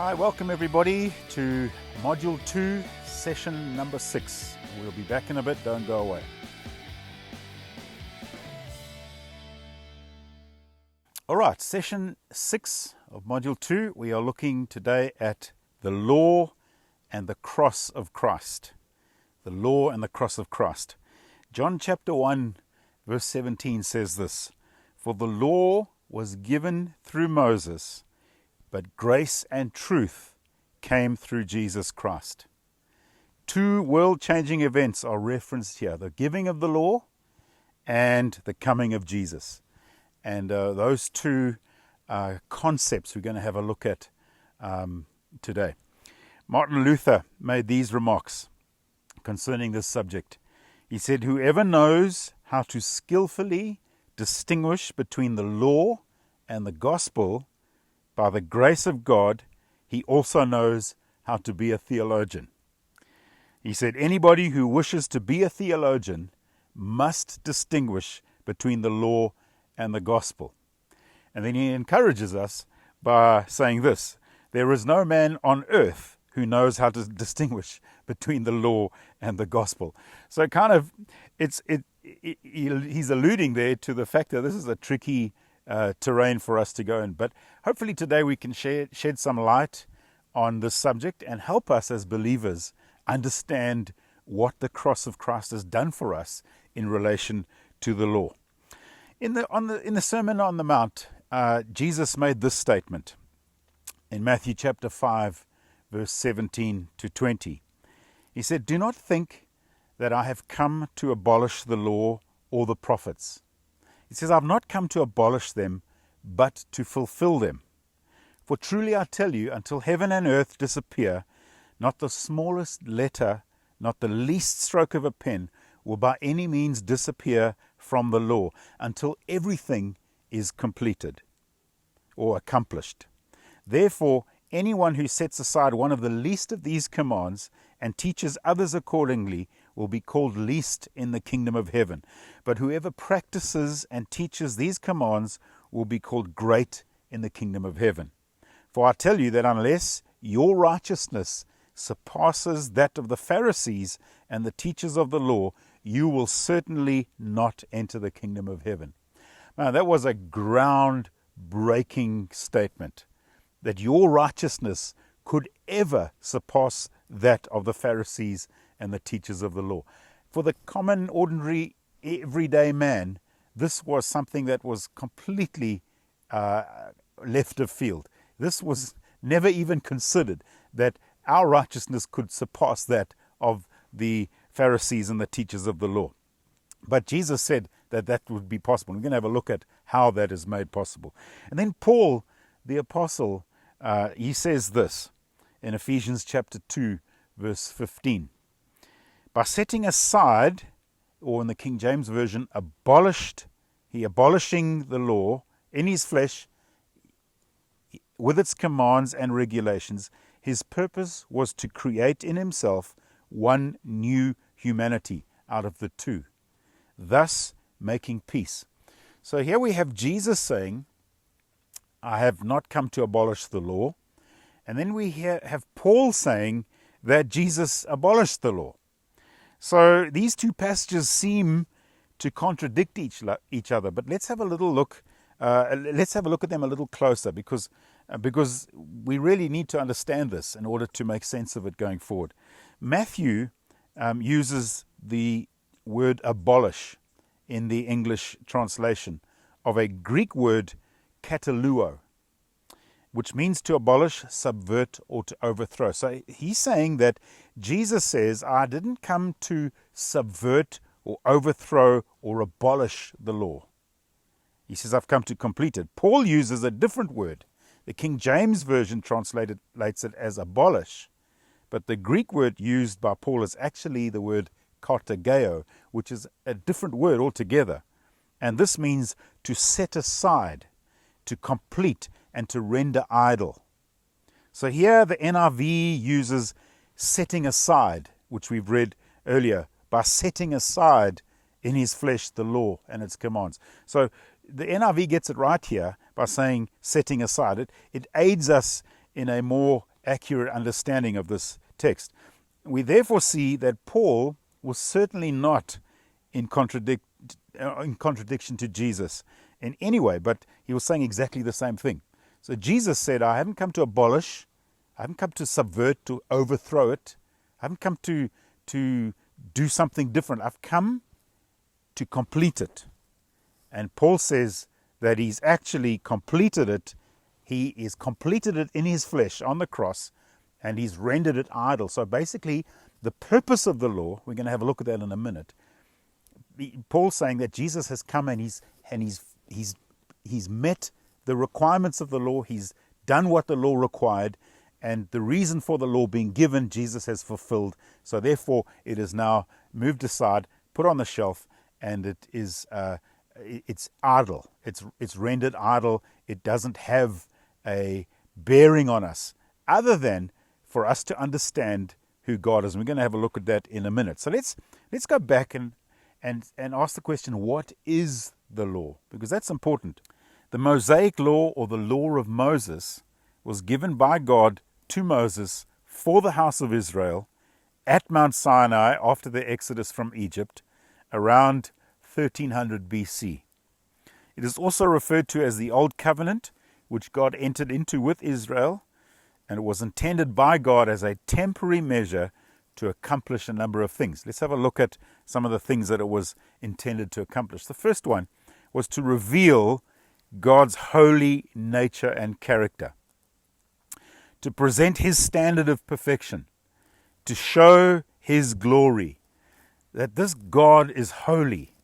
Hi, welcome everybody to Module 2, Session number 6. We'll be back in a bit, don't go away. Alright, Session 6 of Module 2, we are looking today at the law and the cross of Christ. The law and the cross of Christ. John chapter 1, verse 17 says this, "For the law was given through Moses, but grace and truth came through Jesus Christ." Two world-changing events are referenced here, the giving of the law and the coming of Jesus. And those two concepts we're going to have a look at today. Martin Luther made these remarks concerning this subject. He said, "Whoever knows how to skillfully distinguish between the law and the gospel, by the grace of God, he also knows how to be a theologian." He said, anybody who wishes to be a theologian must distinguish between the law and the gospel. And then he encourages us by saying this, there is no man on earth who knows how to distinguish between the law and the gospel. So kind of, he's alluding there to the fact that this is a tricky terrain for us to go in. But hopefully today we can shed some light on this subject and help us as believers understand what the cross of Christ has done for us in relation to the law. In the Sermon on the Mount, Jesus made this statement in Matthew chapter 5, verse 17 to 20. He said, "Do not think that I have come to abolish the law or the prophets." He says, "I've not come to abolish them, but to fulfill them. For truly I tell you, until heaven and earth disappear, not the smallest letter, not the least stroke of a pen, will by any means disappear from the law, until everything is completed or accomplished. Therefore, anyone who sets aside one of the least of these commands and teaches others accordingly will be called least in the kingdom of heaven. But whoever practices and teaches these commands will be called great in the kingdom of heaven. For I tell you that unless your righteousness surpasses that of the Pharisees and the teachers of the law, you will certainly not enter the kingdom of heaven." Now, that was a ground-breaking statement, that your righteousness could ever surpass that of the Pharisees and the teachers of the law. For the common, ordinary, everyday man, this was something that was completely left of field. This was never even considered, that our righteousness could surpass that of the Pharisees and the teachers of the law. But Jesus said that that would be possible. We're going to have a look at how that is made possible. And then Paul, the apostle, he says this in Ephesians chapter 2, verse 15. By setting aside, or in the King James Version, abolishing the law in his flesh with its commands and regulations, his purpose was to create in himself one new humanity out of the two, thus making peace. So here we have Jesus saying, I have not come to abolish the law. And then we have Paul saying that Jesus abolished the law. So these two passages seem to contradict each other. But let's have a little look. Let's have a look at them a little closer, because we really need to understand this in order to make sense of it going forward. Matthew uses the word abolish in the English translation of a Greek word kataluo, which means to abolish, subvert, or to overthrow. So he's saying that Jesus says, I didn't come to subvert or overthrow or abolish the law. He says, I've come to complete it. Paul uses a different word. The King James Version translates it as abolish, but the Greek word used by Paul is actually the word katargeo, which is a different word altogether. And this means to set aside, to complete, and to render idle. So here the NIV uses setting aside, which we've read earlier, by setting aside in his flesh the law and its commands. So the NIV gets it right here by saying setting aside. It aids us in a more accurate understanding of this text. We therefore see that Paul was certainly not in contradiction to Jesus in any way, but he was saying exactly the same thing. So Jesus said, I haven't come to abolish, I haven't come to subvert, to overthrow it. I haven't come to do something different. I've come to complete it. And Paul says that he's actually completed it. He is completed it in his flesh on the cross, and he's rendered it idle. So basically, the purpose of the law, we're going to have a look at that in a minute. Paul's saying that Jesus has come and he's met the requirements of the law. He's done what the law required, and the reason for the law being given, Jesus has fulfilled. So therefore, it is now moved aside, put on the shelf, and it is it's idle. It's rendered idle. It doesn't have a bearing on us, other than for us to understand who God is. And we're going to have a look at that in a minute. So let's go back and ask the question, what is the law? Because that's important. The Mosaic law, or the law of Moses, was given by God to Moses for the house of Israel at Mount Sinai after the exodus from Egypt around 1300 BC. It is also referred to as the Old Covenant, which God entered into with Israel, and it was intended by God as a temporary measure to accomplish a number of things. Let's have a look at some of the things that it was intended to accomplish. The first one was to reveal God's holy nature and character, to present his standard of perfection, to show his glory, that this God is holy,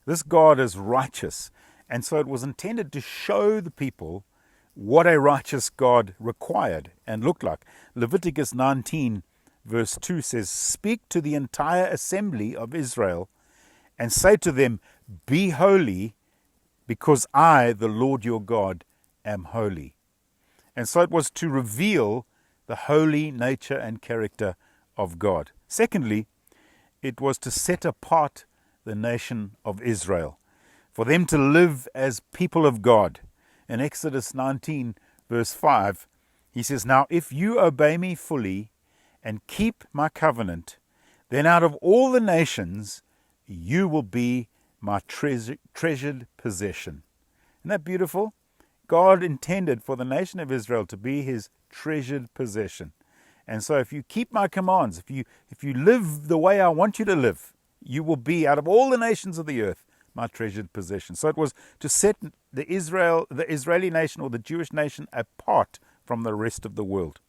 this God is righteous. And so it was intended to show the people what a righteous God required and looked like. Leviticus 19 verse 2 says, "Speak to the entire assembly of Israel and say to them, be holy, because I, the Lord your God, am holy." And so it was to reveal the holy nature and character of God. Secondly, it was to set apart the nation of Israel, for them to live as people of God. In Exodus 19 verse 5, he says, "Now if you obey me fully and keep my covenant, then out of all the nations you will be my treasured possession." Isn't that beautiful? God intended for the nation of Israel to be his treasured possession. And so if you keep my commands, if you live the way I want you to live, you will be, out of all the nations of the earth, my treasured possession. So it was to set the Israeli nation, or the Jewish nation, apart from the rest of the world.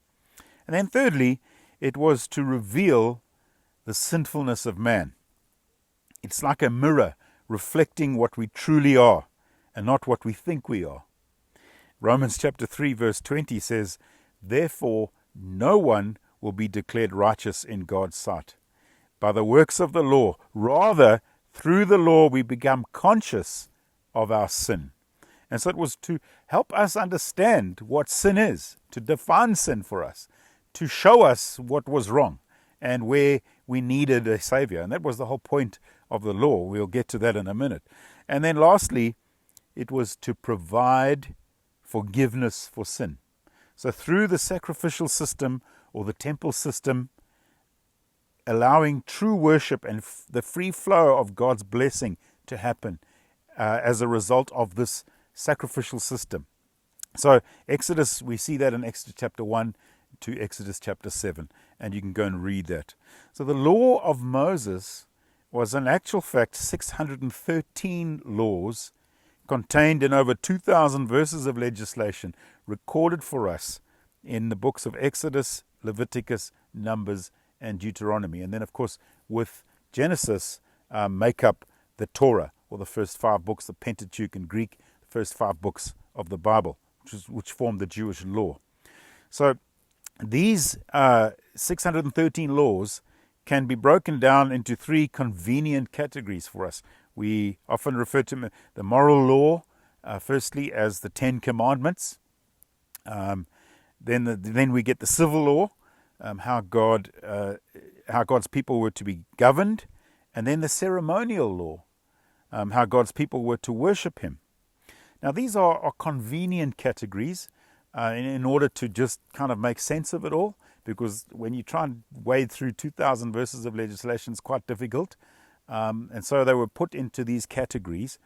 And then thirdly, it was to reveal the sinfulness of man. It's like a mirror reflecting what we truly are and not what we think we are. Romans chapter 3 verse 20 says, "Therefore no one will be declared righteous in God's sight by the works of the law. Rather, through the law we become conscious of our sin." And so it was to help us understand what sin is, to define sin for us, to show us what was wrong and where we needed a Savior. And that was the whole point of the law. We'll get to that in a minute. And then lastly, it was to provide forgiveness for sin. So through the sacrificial system, or the temple system, allowing true worship and the free flow of God's blessing to happen as a result of this sacrificial system. So Exodus, we see that in Exodus chapter 1 to Exodus chapter 7, and you can go and read that. So the law of Moses was in actual fact 613 laws contained in over 2,000 verses of legislation recorded for us in the books of Exodus, Leviticus, Numbers, and Deuteronomy. And then, of course, with Genesis, make up the Torah, or the first 5 books, the Pentateuch in Greek, the first 5 books of the Bible, which form the Jewish law. So these 613 laws can be broken down into 3 convenient categories for us. We often refer to the moral law, firstly, as the 10 Commandments. Then we get the civil law, how God's people were to be governed, and then the ceremonial law, how God's people were to worship him. Now these are convenient categories, in order to just kind of make sense of it all, because when you try and wade through 2,000 verses of legislation, it's quite difficult. And so they were put into these categories.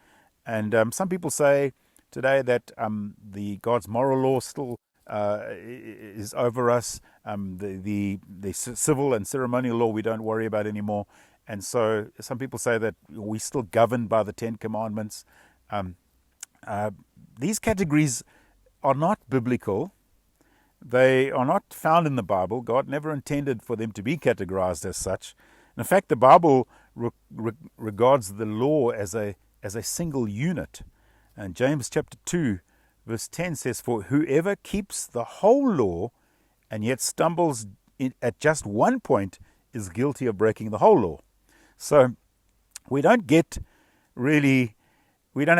And some people say today that the God's moral law still is over us. The civil and ceremonial law we don't worry about anymore. And so some people say that we're still governed by the Ten Commandments. These categories are not biblical. They are not found in the Bible. God never intended for them to be categorized as such. In fact, the Bible regards the law as a single unit. And James chapter 2, verse 10 says, "For whoever keeps the whole law and yet stumbles at just one point is guilty of breaking the whole law." So we don't have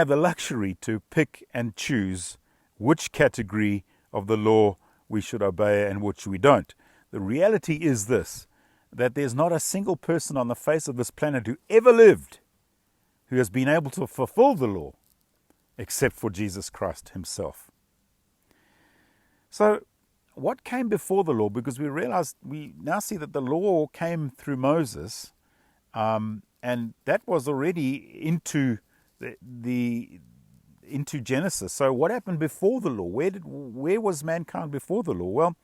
the luxury to pick and choose which category of the law we should obey and which we don't. The reality is this, that there's not a single person on the face of this planet who ever lived who has been able to fulfill the law except for Jesus Christ himself. So what came before the law? Because we now see that the law came through Moses, and that was already into into Genesis. So what happened before the law? Where was mankind before the law? Well,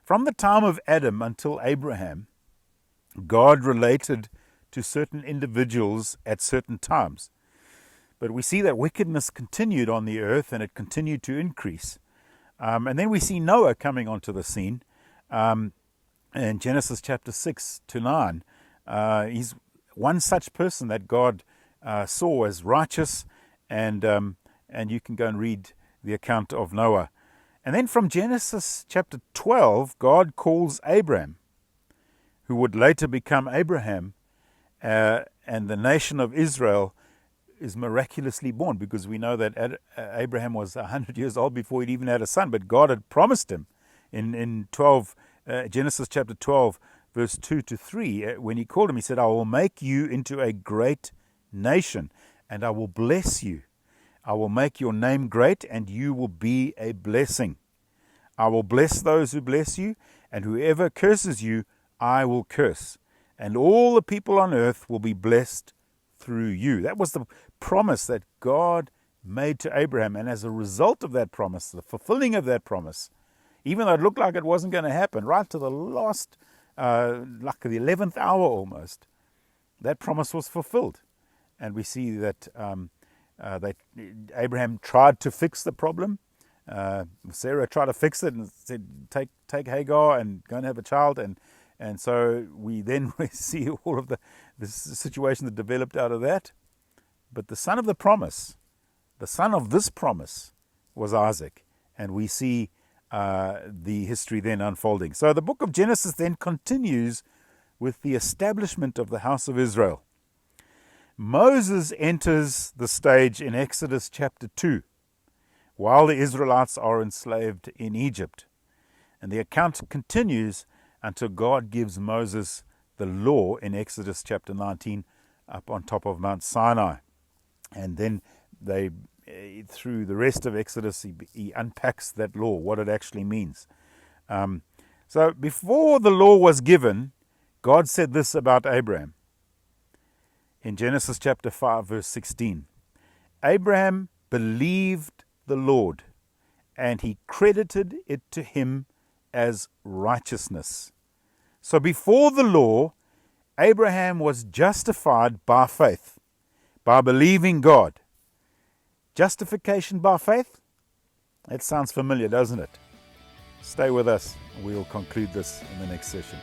from the time of Adam until Abraham, God related to certain individuals at certain times. But we see that wickedness continued on the earth, and it continued to increase. And then we see Noah coming onto the scene in Genesis chapter 6 to 9. He's one such person that God saw as righteous, and you can go and read the account of Noah. And then from Genesis chapter 12, God calls Abraham, who would later become Abraham, and the nation of Israel is miraculously born, because we know that Abraham was 100 years old before he'd even had a son, but God had promised him in Genesis chapter 12, verse 2 to 3, when he called him, he said, "I will make you into a great nation, and I will bless you. I will make your name great, and you will be a blessing. I will bless those who bless you, and whoever curses you, I will curse. And all the people on earth will be blessed through you." That was the promise that God made to Abraham. And as a result of that promise, the fulfilling of that promise, even though it looked like it wasn't going to happen, right to the last, like the 11th hour almost, that promise was fulfilled. And we see that Abraham tried to fix the problem. Sarah tried to fix it and said, take Hagar and go and have a child. And so we see all of the situation that developed out of that. But the son of the promise, the son of this promise, was Isaac. And we see the history then unfolding. So the book of Genesis then continues with the establishment of the house of Israel. Moses enters the stage in Exodus chapter 2, while the Israelites are enslaved in Egypt. And the account continues until God gives Moses the law in Exodus chapter 19 up on top of Mount Sinai. And then through the rest of Exodus, he unpacks that law, what it actually means. So before the law was given, God said this about Abraham. In Genesis chapter 5, verse 16, "Abraham believed the Lord, and he credited it to him as righteousness." So before the law, Abraham was justified by faith, by believing God. Justification by faith? That sounds familiar, doesn't it? Stay with us. We'll conclude this in the next session.